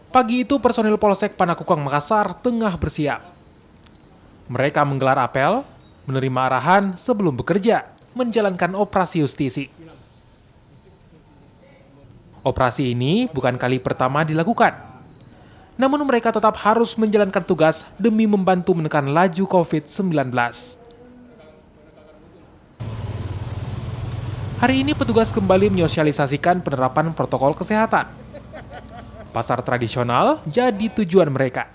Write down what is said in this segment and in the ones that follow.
Pagi itu personil Polsek Panakukang Makassar tengah bersiap. Mereka menggelar apel, menerima arahan sebelum bekerja, menjalankan operasi justisi. Operasi ini bukan kali pertama dilakukan. Namun mereka tetap harus menjalankan tugas demi membantu menekan laju COVID-19. Hari ini petugas kembali menyosialisasikan penerapan protokol kesehatan. Pasar tradisional jadi tujuan mereka.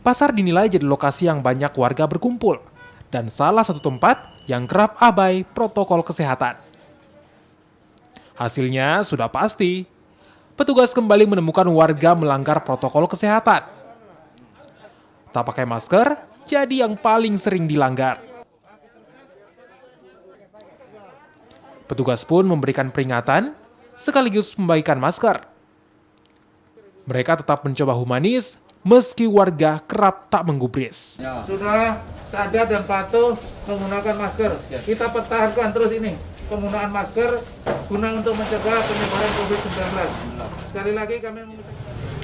Pasar dinilai jadi lokasi yang banyak warga berkumpul dan salah satu tempat yang kerap abai protokol kesehatan. Hasilnya sudah pasti, petugas kembali menemukan warga melanggar protokol kesehatan. Tak pakai masker jadi yang paling sering dilanggar. Petugas pun memberikan peringatan sekaligus membagikan masker. Mereka tetap mencoba humanis meski warga kerap tak menggubris. Sudah sadar dan patuh menggunakan masker. Kita pertahankan terus ini penggunaan masker guna untuk mencegah penyebaran COVID-19. Sekali lagi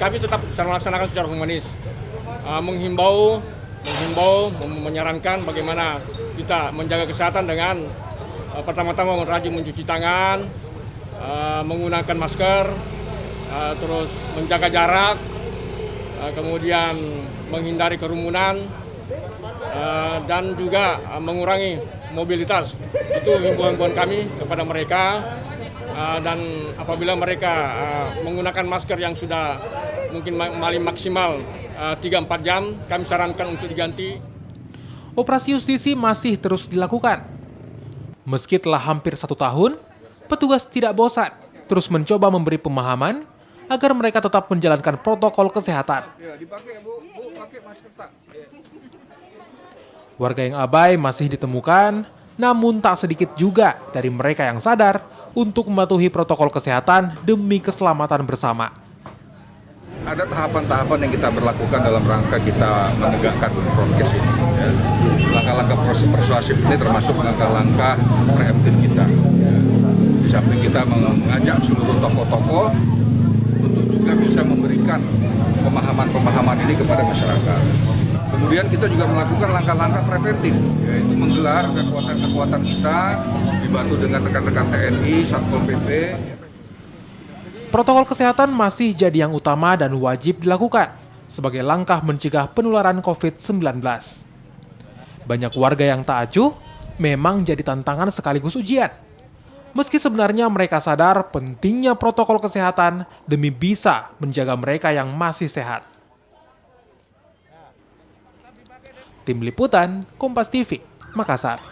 kami tetap melaksanakan secara humanis, menghimbau, menyarankan bagaimana kita menjaga kesehatan dengan pertama-tama rajin mencuci tangan, menggunakan masker, terus menjaga jarak, kemudian menghindari kerumunan, dan juga mengurangi mobilitas. Itu himbauan kami kepada mereka, dan apabila mereka menggunakan masker yang sudah mungkin maksimal 3-4 jam, kami sarankan untuk diganti. Operasi justisi masih terus dilakukan. Meski telah hampir 1 tahun, petugas tidak bosan terus mencoba memberi pemahaman agar mereka tetap menjalankan protokol kesehatan. Warga yang abai masih ditemukan, namun tak sedikit juga dari mereka yang sadar untuk mematuhi protokol kesehatan demi keselamatan bersama. Ada tahapan-tahapan yang kita berlakukan dalam rangka kita menegakkan prokes ini. Langkah-langkah persuasif ini termasuk langkah-langkah preemptif kita. Di samping kita mengajak seluruh tokoh-tokoh untuk juga bisa memberikan pemahaman-pemahaman ini kepada masyarakat. Kemudian kita juga melakukan langkah-langkah preventif, yaitu menggelar kekuatan-kekuatan kita, dibantu dengan rekan-rekan TNI, Satpol PP. Protokol kesehatan masih jadi yang utama dan wajib dilakukan sebagai langkah mencegah penularan COVID-19. Banyak warga yang tak acuh memang jadi tantangan sekaligus ujian. Meski sebenarnya mereka sadar pentingnya protokol kesehatan demi bisa menjaga mereka yang masih sehat. Tim Liputan, Kompas TV, Makassar.